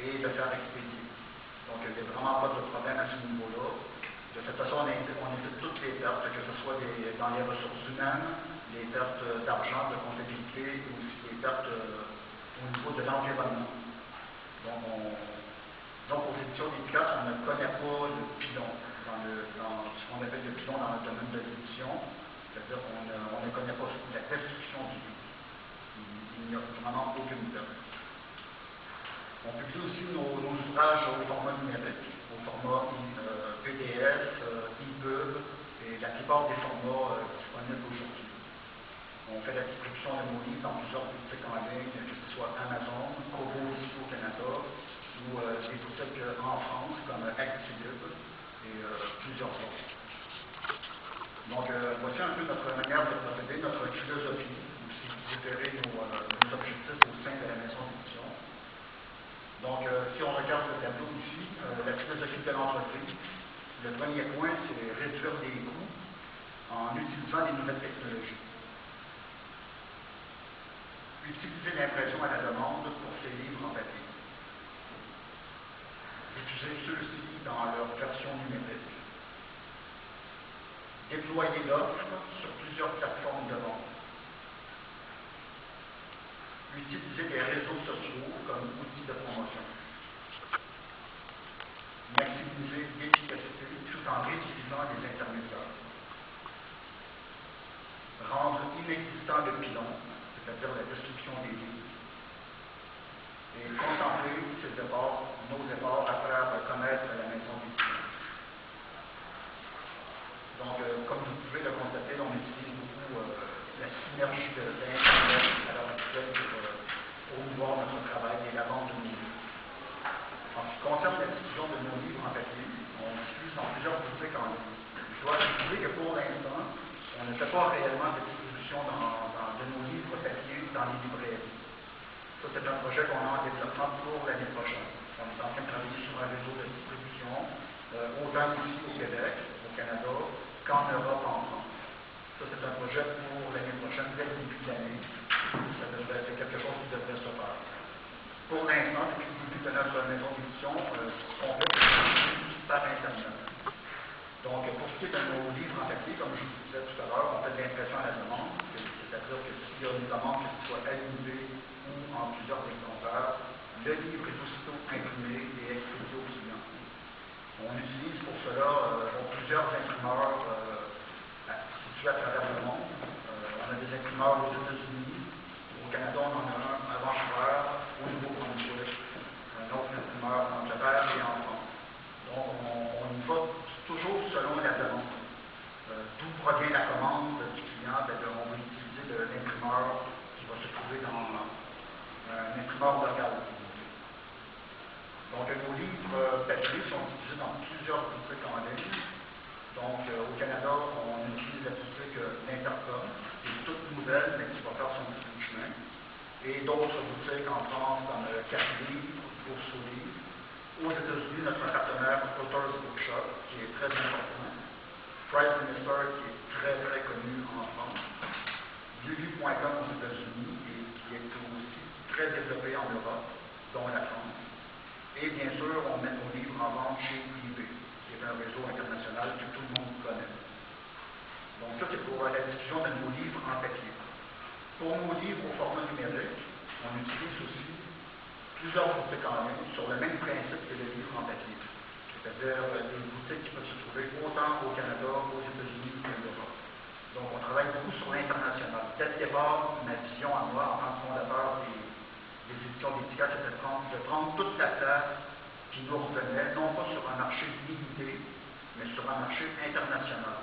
et de faire expédier. Donc, il n'y a vraiment pas de problème à ce niveau-là. De cette façon, on évite toutes les pertes, que ce soit dans les ressources humaines, les pertes d'argent, de comptabilité, et aussi les pertes au niveau de l'environnement. Donc, aux éditions des Picasso, on ne connaît pas le pilon, dans ce qu'on appelle le pilon dans le domaine de l'édition, c'est-à-dire qu'on ne connaît pas la destruction du livre. Il n'y a vraiment aucune perte. On publie aussi nos ouvrages au format numérique, au format PDF, EPUB et la plupart des formats disponibles aujourd'hui. On fait la distribution de nos livres dans plusieurs boutiques en ligne, que ce soit Amazon, Kobo ici au Canada, ou des boutiques en France comme Actilib et plusieurs autres. Donc, voici un peu notre manière de procéder, notre philosophie, ou si vous préférez nos objectifs au sein de la maison d'édition. Donc, si on regarde le tableau ici, la philosophie de l'entreprise, le premier point, c'est réduire les coûts en utilisant les nouvelles technologies. Utiliser l'impression à la demande pour ces livres en papier. Diffuser ceux-ci dans leur version numérique. Déployer l'offre sur plusieurs plateformes de vente. Utiliser les réseaux sociaux comme outil de promotion. Maximiser l'efficacité tout en réduisant les intermédiaires. Rendre inexistant le pilon, c'est-à-dire la destruction des livres. Et concentrer nos efforts à faire connaître la maison d'édition. Donc, comme vous pouvez le constater, on utilise beaucoup la synergie de l'Internet à l'heure actuelle pour promouvoir notre travail et la vente de nos livres. En ce qui concerne la diffusion de nos livres en papier, on diffuse dans plusieurs boutiques en ligne. Je dois préciser que pour l'instant, on ne fait pas réellement de distribution de nos livres papier dans les librairies. Ça, c'est un projet qu'on a en développement pour l'année prochaine. On est en train de travailler sur un réseau de distribution, autant ici au Québec, au Canada, qu'en Europe, en France. Ça, c'est un projet pour l'année prochaine, dès le début de l'année. C'est quelque chose qui devrait se faire. Pour l'instant, depuis le début de notre maison d'édition, on fait par Internet. Donc, pour ce qui est de nos livres en papier, comme je vous disais tout à l'heure, on fait de l'impression à la demande, c'est-à-dire que s'il y a une demande, que ce soit animée ou en plusieurs exemplaires, le livre est aussitôt imprimé et expédié au client. On utilise pour cela plusieurs imprimeurs situés à travers le monde. On a des imprimeurs aux États-Unis, au Canada, on en a un à Vancouver, au Nouveau-Brunswick, un autre imprimeur en Angleterre et en France. Donc, on y va toujours selon la demande. D'où provient la commande du client? On va utiliser l'imprimeur qui va se trouver dans un imprimeur local. Donc, nos livres papier sont diffusés dans plusieurs boutiques en ligne. Donc, au Canada, on utilise la boutique l'Intercom, qui est toute nouvelle, mais qui va faire son petit chemin. Et d'autres boutiques en France, comme Carte Livre, Bourse aux livres. Aux États-Unis, notre partenaire Authors Bookshop, qui est très important. Price Minister, qui est très, très connu en France. Lulu.com aux États-Unis, et qui est aussi très développé en Europe, dont la France. Et bien sûr, on met nos livres en vente chez eBay, qui est un réseau international que tout le monde connaît. Donc ça, c'est pour la diffusion de nos livres en papier. Pour nos livres au format numérique, on utilise aussi plusieurs boutiques en ligne sur le même principe que les livres en papier. C'est-à-dire des boutiques qui peuvent se trouver autant au Canada, aux États-Unis qu'en Europe. Donc on travaille beaucoup sur l'international. Dès le départ, ma vision à moi, en tant que fondateur des éditions d'Ética, c'était de prendre toute la place qui nous revenait, non pas sur un marché limité, mais sur un marché international.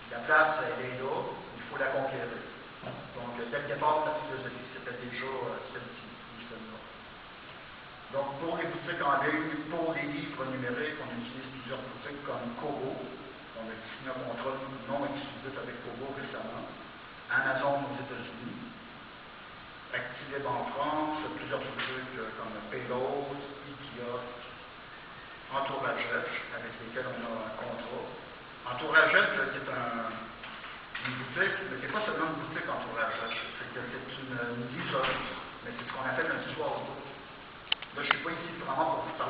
Puis la place, elle est là, il faut la conquérir. Donc, dès le départ, la philosophie, c'était déjà celle-ci. Donc, pour les boutiques en ligne, pour les livres numériques, on utilise plusieurs boutiques comme Kobo. On a signé un contrat non exclusif avec Kobo récemment. Amazon aux États-Unis. Actilib en France, plusieurs boutiques comme Payload, IKEA, Entouragef, avec lesquels on a un contrat. Entouragef, c'est une boutique, mais ce n'est pas seulement une boutique Entouragef, c'est une liseuse, mais c'est ce qu'on appelle un soir. Là, je ne suis pas ici vraiment pour vous